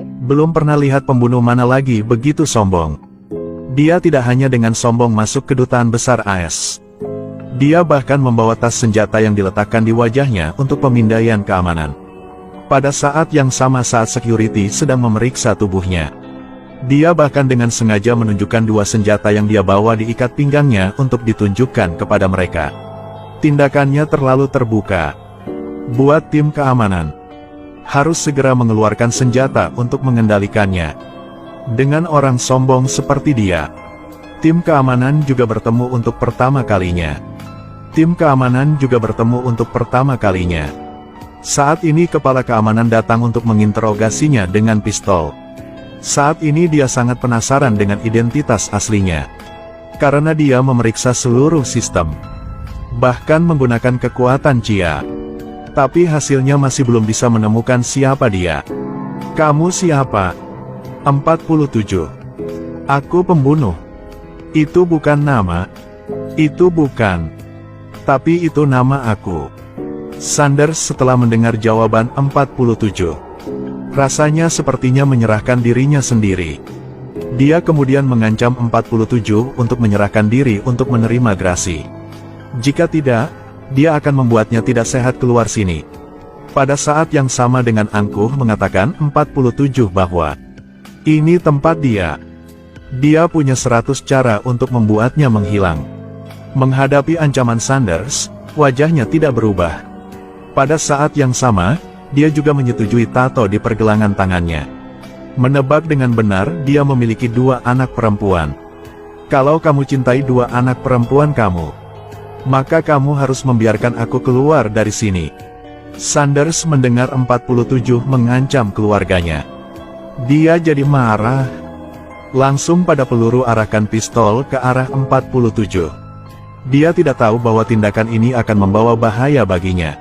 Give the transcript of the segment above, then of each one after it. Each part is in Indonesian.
Belum pernah lihat pembunuh mana lagi begitu sombong. Dia tidak hanya dengan sombong masuk kedutaan besar AS. Dia bahkan membawa tas senjata yang diletakkan di wajahnya untuk pemindaian keamanan. Pada saat yang sama saat security sedang memeriksa tubuhnya. Dia bahkan dengan sengaja menunjukkan dua senjata yang dia bawa di ikat pinggangnya untuk ditunjukkan kepada mereka. Tindakannya terlalu terbuka. Buat tim keamanan harus segera mengeluarkan senjata untuk mengendalikannya. Dengan orang sombong seperti dia, tim keamanan juga bertemu untuk pertama kalinya. Saat ini kepala keamanan datang untuk menginterogasinya dengan pistol. Saat ini dia sangat penasaran dengan identitas aslinya. Karena dia memeriksa seluruh sistem. Bahkan menggunakan kekuatan Chia. Tapi hasilnya masih belum bisa menemukan siapa dia. Kamu siapa? 47. Aku pembunuh. Itu bukan nama. Itu bukan. Tapi itu nama aku. Sanders setelah mendengar jawaban 47. Rasanya sepertinya menyerahkan dirinya sendiri. Dia kemudian mengancam 47 untuk menyerahkan diri untuk menerima grasi. Jika tidak, dia akan membuatnya tidak sehat keluar sini. Pada saat yang sama dengan angkuh mengatakan 47 bahwa ini tempat dia. Dia punya 100 cara untuk membuatnya menghilang. Menghadapi ancaman Sanders, wajahnya tidak berubah. Pada saat yang sama, dia juga menyetujui tato di pergelangan tangannya. Menebak dengan benar dia memiliki 2 anak perempuan. Kalau kamu cintai 2 anak perempuan kamu, maka kamu harus membiarkan aku keluar dari sini. Sanders mendengar 47 mengancam keluarganya. Dia jadi marah. Langsung pada peluru arahkan pistol ke arah 47. Dia tidak tahu bahwa tindakan ini akan membawa bahaya baginya.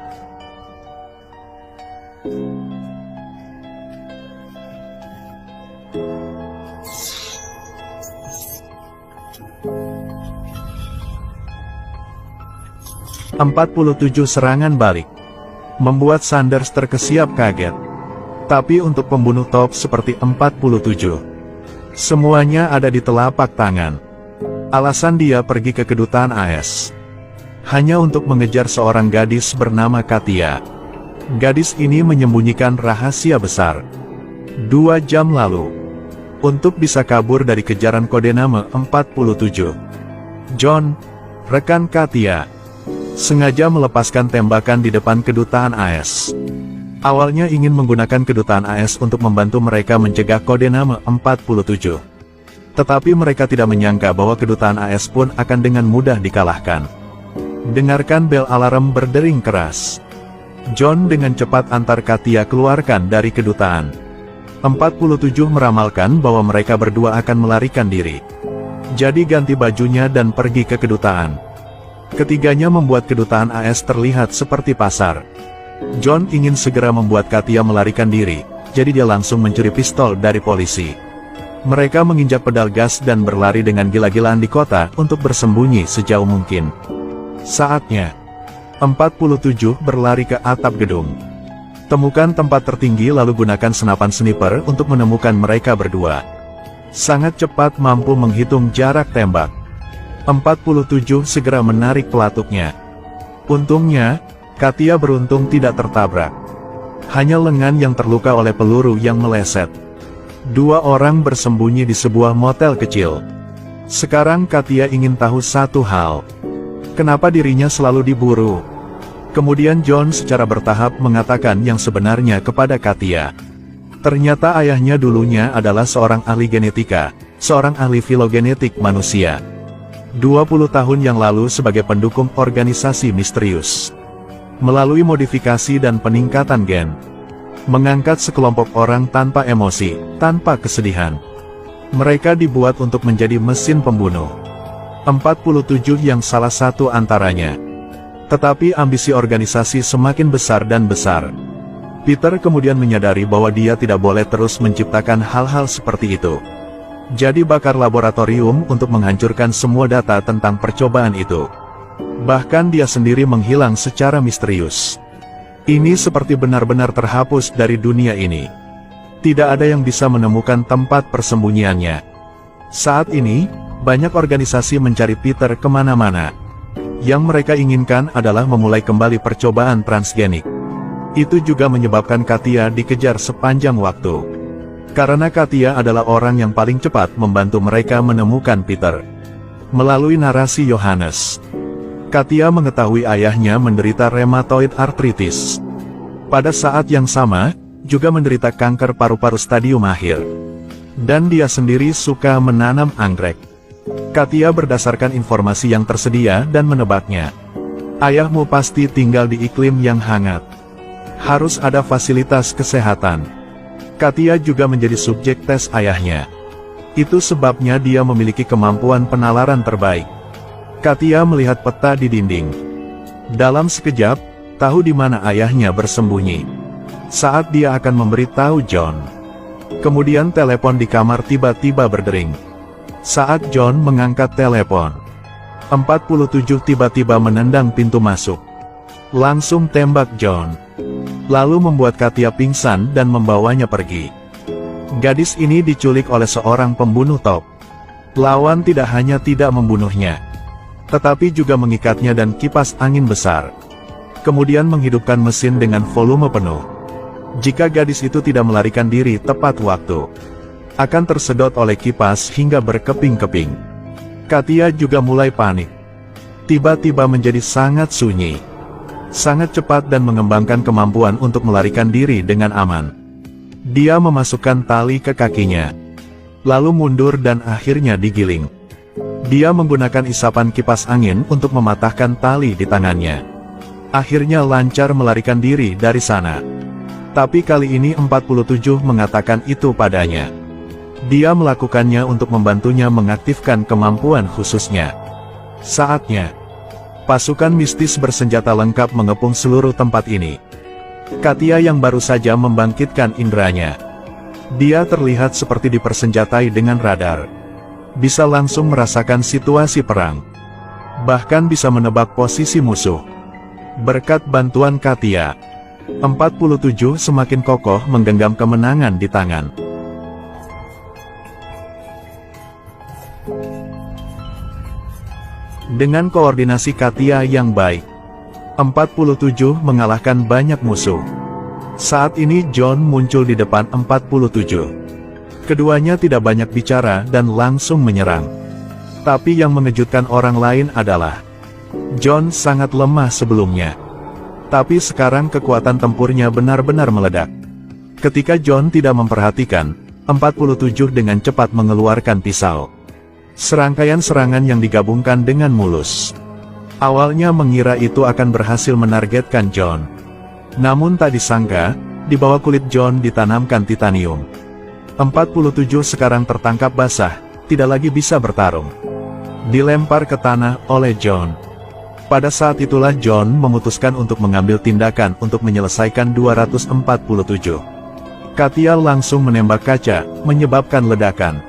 Serangan balik membuat Sanders terkesiap kaget. Tapi untuk pembunuh top seperti 47, semuanya ada di telapak tangan. Alasan dia pergi ke kedutaan AS hanya untuk mengejar seorang gadis bernama Katia. Gadis ini menyembunyikan rahasia besar 2 jam lalu untuk bisa kabur dari kejaran kodename 47. John, rekan Katia, sengaja melepaskan tembakan di depan kedutaan AS. Awalnya ingin menggunakan kedutaan AS untuk membantu mereka mencegah kodename 47. Tetapi mereka tidak menyangka bahwa kedutaan AS pun akan dengan mudah dikalahkan. Dengarkan bel alarm berdering keras. John dengan cepat antar Katia keluarkan dari kedutaan. 47 meramalkan bahwa mereka berdua akan melarikan diri. Jadi ganti bajunya dan pergi ke kedutaan. Ketiganya membuat kedutaan AS terlihat seperti pasar. John ingin segera membuat Katia melarikan diri, jadi dia langsung mencuri pistol dari polisi. Mereka menginjak pedal gas dan berlari dengan gila-gilaan di kota untuk bersembunyi sejauh mungkin. Saatnya, 47 berlari ke atap gedung. Temukan tempat tertinggi lalu gunakan senapan sniper untuk menemukan mereka berdua. Sangat cepat mampu menghitung jarak tembak. 47 segera menarik pelatuknya. Untungnya, Katia beruntung tidak tertabrak. Hanya lengan yang terluka oleh peluru yang meleset. 2 orang bersembunyi di sebuah motel kecil. Sekarang Katia ingin tahu satu hal. Kenapa dirinya selalu diburu? Kemudian John secara bertahap mengatakan yang sebenarnya kepada Katia. Ternyata ayahnya dulunya adalah seorang ahli genetika, seorang ahli filogenetik manusia. 20 tahun yang lalu sebagai pendukung organisasi misterius. Melalui modifikasi dan peningkatan gen. Mengangkat sekelompok orang tanpa emosi, tanpa kesedihan. Mereka dibuat untuk menjadi mesin pembunuh. 47 yang salah satu antaranya. Tetapi ambisi organisasi semakin besar dan besar. Peter kemudian menyadari bahwa dia tidak boleh terus menciptakan hal-hal seperti itu. Jadi bakar laboratorium untuk menghancurkan semua data tentang percobaan itu. Bahkan dia sendiri menghilang secara misterius. Ini seperti benar-benar terhapus dari dunia ini. Tidak ada yang bisa menemukan tempat persembunyiannya. Saat ini, banyak organisasi mencari Peter kemana-mana. Yang mereka inginkan adalah memulai kembali percobaan transgenik. Itu juga menyebabkan Katia dikejar sepanjang waktu. Karena Katia adalah orang yang paling cepat membantu mereka menemukan Peter. Melalui narasi Yohanes, Katia mengetahui ayahnya menderita rheumatoid arthritis. Pada saat yang sama, juga menderita kanker paru-paru stadium akhir. Dan dia sendiri suka menanam anggrek. Katia berdasarkan informasi yang tersedia dan menebaknya. Ayahmu pasti tinggal di iklim yang hangat. Harus ada fasilitas kesehatan. Katia juga menjadi subjek tes ayahnya. Itu sebabnya dia memiliki kemampuan penalaran terbaik. Katia melihat peta di dinding. Dalam sekejap, tahu di mana ayahnya bersembunyi. Saat dia akan memberitahu John. Kemudian telepon di kamar tiba-tiba berdering. Saat John mengangkat telepon, 47 tiba-tiba menendang pintu masuk. Langsung tembak John. Lalu membuat Katia pingsan dan membawanya pergi. Gadis ini diculik oleh seorang pembunuh top. Lawan tidak hanya tidak membunuhnya, tetapi juga mengikatnya dan kipas angin besar. Kemudian menghidupkan mesin dengan volume penuh. Jika gadis itu tidak melarikan diri tepat waktu, akan tersedot oleh kipas hingga berkeping-keping. Katia juga mulai panik. Tiba-tiba menjadi sangat sunyi. Sangat cepat dan mengembangkan kemampuan untuk melarikan diri dengan aman. Dia memasukkan tali ke kakinya. Lalu mundur dan akhirnya digiling. Dia menggunakan isapan kipas angin untuk mematahkan tali di tangannya. Akhirnya lancar melarikan diri dari sana. Tapi kali ini 47 mengatakan itu padanya. Dia melakukannya untuk membantunya mengaktifkan kemampuan khususnya. Saatnya, pasukan mistis bersenjata lengkap mengepung seluruh tempat ini. Katia yang baru saja membangkitkan inderanya. Dia terlihat seperti dipersenjatai dengan radar. Bisa langsung merasakan situasi perang. Bahkan bisa menebak posisi musuh. Berkat bantuan Katia, 47 semakin kokoh menggenggam kemenangan di tangan. Dengan koordinasi Katia yang baik, 47 mengalahkan banyak musuh. Saat ini John muncul di depan 47. Keduanya tidak banyak bicara dan langsung menyerang. Tapi yang mengejutkan orang lain adalah, John sangat lemah sebelumnya. Tapi sekarang kekuatan tempurnya benar-benar meledak. Ketika John tidak memperhatikan, 47 dengan cepat mengeluarkan pisau. Serangkaian serangan yang digabungkan dengan mulus. Awalnya mengira itu akan berhasil menargetkan John. Namun tak disangka, di bawah kulit John ditanamkan titanium. 47 sekarang tertangkap basah, tidak lagi bisa bertarung. Dilempar ke tanah oleh John. Pada saat itulah John memutuskan untuk mengambil tindakan untuk menyelesaikan 247. Katia langsung menembak kaca, menyebabkan ledakan.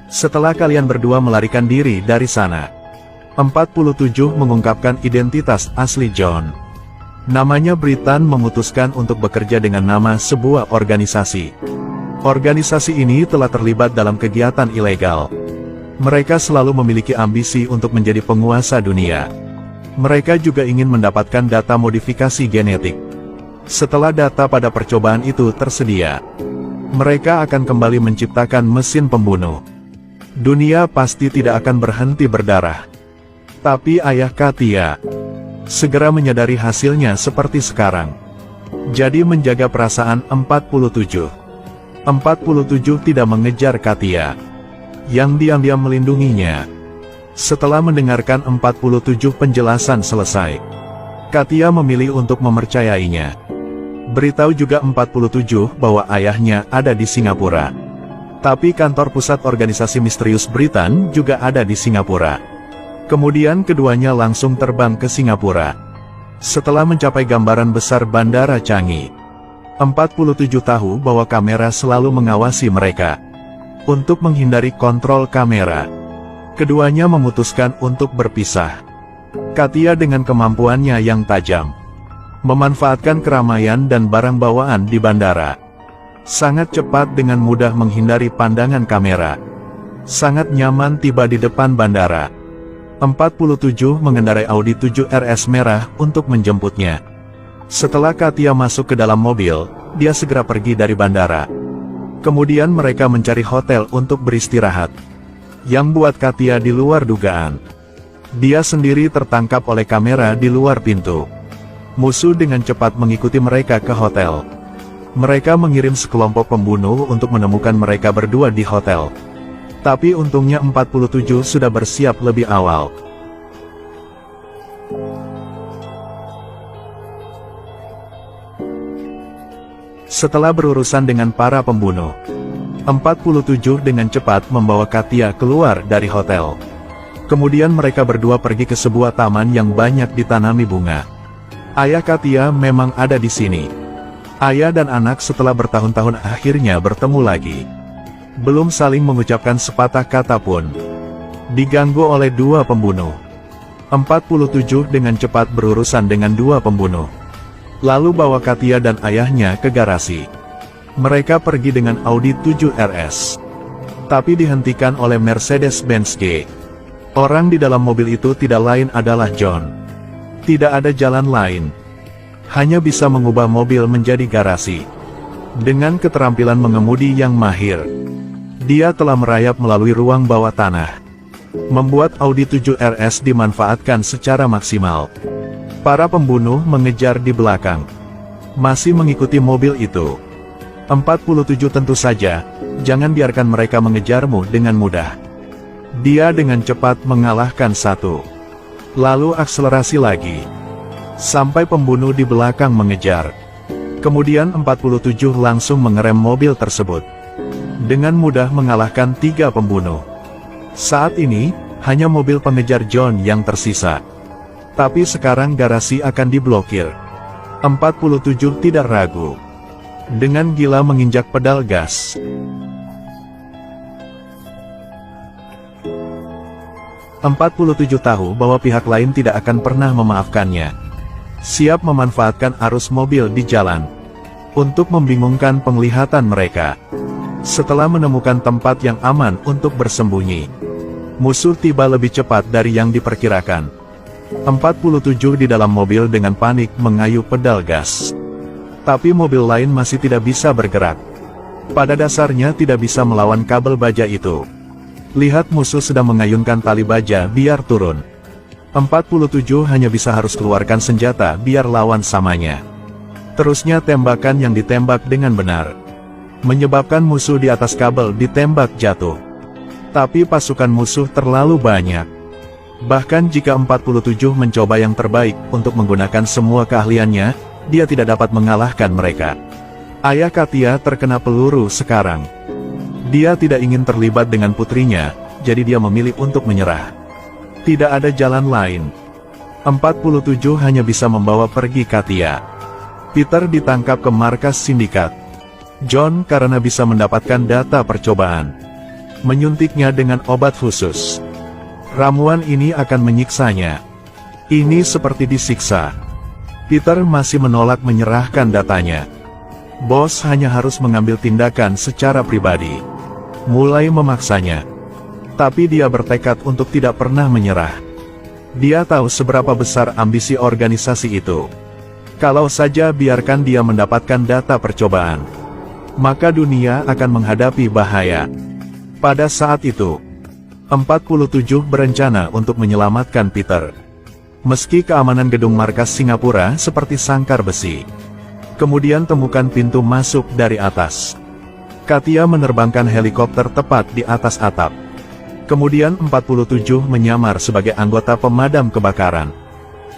Setelah kalian berdua melarikan diri dari sana, 47 mengungkapkan identitas asli John. Namanya Britan memutuskan untuk bekerja dengan nama sebuah organisasi. Organisasi ini telah terlibat dalam kegiatan ilegal. Mereka selalu memiliki ambisi untuk menjadi penguasa dunia. Mereka juga ingin mendapatkan data modifikasi genetik. Setelah data pada percobaan itu tersedia, mereka akan kembali menciptakan mesin pembunuh. Dunia pasti tidak akan berhenti berdarah. Tapi ayah Katia segera menyadari hasilnya seperti sekarang. Jadi menjaga perasaan 47. 47 tidak mengejar Katia, yang diam-diam melindunginya. Setelah mendengarkan 47 penjelasan selesai, Katia memilih untuk mempercayainya. Beritahu juga 47 bahwa ayahnya ada di Singapura. Tapi kantor pusat organisasi misterius Britan juga ada di Singapura. Kemudian keduanya langsung terbang ke Singapura. Setelah mencapai gambaran besar Bandara Changi, 47 tahu bahwa kamera selalu mengawasi mereka. Untuk menghindari kontrol kamera, keduanya memutuskan untuk berpisah. Katia dengan kemampuannya yang tajam, memanfaatkan keramaian dan barang bawaan di bandara. Sangat cepat dengan mudah menghindari pandangan kamera. Sangat nyaman tiba di depan bandara. 47 mengendarai Audi 7 RS merah untuk menjemputnya. Setelah Katia masuk ke dalam mobil, dia segera pergi dari bandara. Kemudian mereka mencari hotel untuk beristirahat. Yang buat Katia di luar dugaan. Dia sendiri tertangkap oleh kamera di luar pintu. Musuh dengan cepat mengikuti mereka ke hotel. Mereka mengirim sekelompok pembunuh untuk menemukan mereka berdua di hotel. Tapi untungnya 47 sudah bersiap lebih awal. Setelah berurusan dengan para pembunuh, 47 dengan cepat membawa Katia keluar dari hotel. Kemudian mereka berdua pergi ke sebuah taman yang banyak ditanami bunga. Ayah Katia memang ada di sini. Ayah dan anak setelah bertahun-tahun akhirnya bertemu lagi. Belum saling mengucapkan sepatah kata pun, diganggu oleh dua pembunuh. 47 dengan cepat berurusan dengan dua pembunuh. Lalu bawa Katia dan ayahnya ke garasi. Mereka pergi dengan Audi 7 RS. Tapi dihentikan oleh Mercedes-Benz G. Orang di dalam mobil itu tidak lain adalah John. Tidak ada jalan lain. Hanya bisa mengubah mobil menjadi garasi. Dengan keterampilan mengemudi yang mahir, dia telah merayap melalui ruang bawah tanah, membuat Audi 7 RS dimanfaatkan secara maksimal. Para pembunuh mengejar di belakang, masih mengikuti mobil itu. 47 tentu saja, jangan biarkan mereka mengejarmu dengan mudah. Dia dengan cepat mengalahkan satu. Lalu akselerasi lagi, sampai pembunuh di belakang mengejar. Kemudian 47 langsung mengerem mobil tersebut. Dengan mudah mengalahkan 3 pembunuh. Saat ini, hanya mobil pengejar John yang tersisa. Tapi sekarang garasi akan diblokir. 47 tidak ragu. Dengan gila menginjak pedal gas. "47 tahu bahwa pihak lain tidak akan pernah memaafkannya. Siap memanfaatkan arus mobil di jalan untuk membingungkan penglihatan mereka. Setelah menemukan tempat yang aman untuk bersembunyi, musuh tiba lebih cepat dari yang diperkirakan. 47 di dalam mobil dengan panik mengayuh pedal gas. Tapi mobil lain masih tidak bisa bergerak. Pada dasarnya tidak bisa melawan kabel baja itu. Lihat musuh sedang mengayunkan tali baja biar turun. 47 hanya bisa harus keluarkan senjata biar lawan samanya. Terusnya tembakan yang ditembak dengan benar, menyebabkan musuh di atas kabel ditembak jatuh. Tapi pasukan musuh terlalu banyak. Bahkan jika 47 mencoba yang terbaik untuk menggunakan semua keahliannya, dia tidak dapat mengalahkan mereka. Ayah Katia terkena peluru sekarang. Dia tidak ingin terlibat dengan putrinya, jadi dia memilih untuk menyerah. Tidak ada jalan lain. 47 hanya bisa membawa pergi Katia. Peter ditangkap ke markas sindikat. John karena bisa mendapatkan data percobaan, menyuntiknya dengan obat khusus. Ramuan ini akan menyiksanya. Ini seperti disiksa. Peter masih menolak menyerahkan datanya. Bos hanya harus mengambil tindakan secara pribadi, mulai memaksanya. Tapi dia bertekad untuk tidak pernah menyerah. Dia tahu seberapa besar ambisi organisasi itu. Kalau saja biarkan dia mendapatkan data percobaan, maka dunia akan menghadapi bahaya. Pada saat itu, 47 berencana untuk menyelamatkan Peter. Meski keamanan gedung markas Singapura seperti sangkar besi. Kemudian temukan pintu masuk dari atas. Katia menerbangkan helikopter tepat di atas atap. Kemudian 47 menyamar sebagai anggota pemadam kebakaran.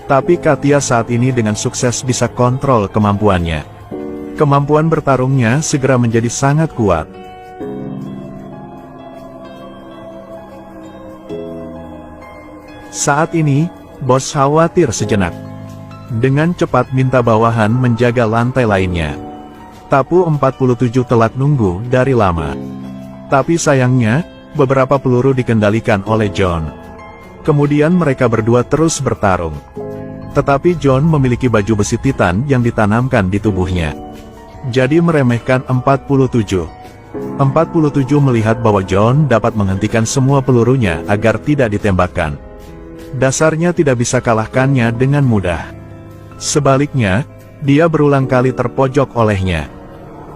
Tapi Katia saat ini dengan sukses bisa kontrol kemampuannya. Kemampuan bertarungnya segera menjadi sangat kuat. Saat ini, bos khawatir sejenak. Dengan cepat minta bawahan menjaga lantai lainnya. Tapi 47 telat nunggu dari lama. Tapi sayangnya, beberapa peluru dikendalikan oleh John. Kemudian mereka berdua terus bertarung. Tetapi John memiliki baju besi titan yang ditanamkan di tubuhnya. Jadi meremehkan 47. 47 melihat bahwa John dapat menghentikan semua pelurunya agar tidak ditembakkan. Dasarnya tidak bisa kalahkannya dengan mudah. Sebaliknya, dia berulang kali terpojok olehnya.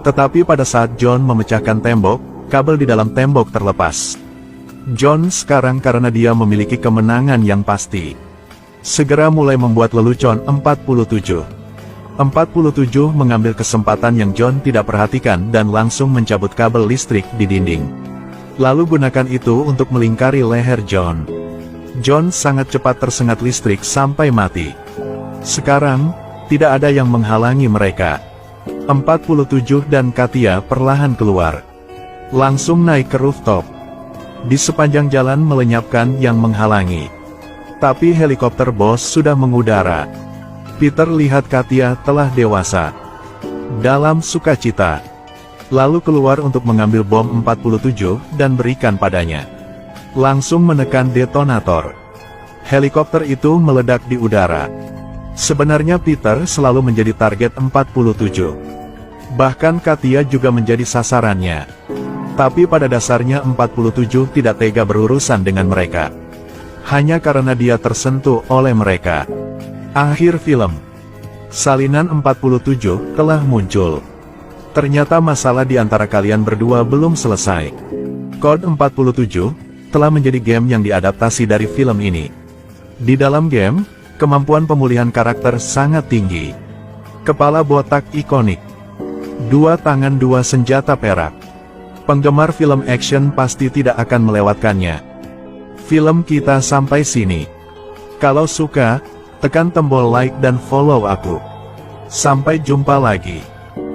Tetapi pada saat John memecahkan tembok, kabel di dalam tembok terlepas. John sekarang karena dia memiliki kemenangan yang pasti, segera mulai membuat lelucon 47. 47 mengambil kesempatan yang John tidak perhatikan dan langsung mencabut kabel listrik di dinding. Lalu gunakan itu untuk melingkari leher John. John sangat cepat tersengat listrik sampai mati. Sekarang, tidak ada yang menghalangi mereka. 47 dan Katia perlahan keluar. Langsung naik ke rooftop. Di sepanjang jalan melenyapkan yang menghalangi. Tapi helikopter bos sudah mengudara. Peter lihat Katia telah dewasa. Dalam sukacita. Lalu keluar untuk mengambil bom 47 dan berikan padanya. Langsung menekan detonator. Helikopter itu meledak di udara. Sebenarnya Peter selalu menjadi target 47. Bahkan Katia juga menjadi sasarannya. Tapi pada dasarnya 47 tidak tega berurusan dengan mereka. Hanya karena dia tersentuh oleh mereka. Akhir film. Salinan 47 telah muncul. Ternyata masalah di antara kalian berdua belum selesai. Code 47 telah menjadi game yang diadaptasi dari film ini. Di dalam game, kemampuan pemulihan karakter sangat tinggi. Kepala botak ikonik. 2 tangan 2 senjata perak. Penggemar film action pasti tidak akan melewatkannya. Film kita sampai sini. Kalau suka, tekan tombol like dan follow aku. Sampai jumpa lagi.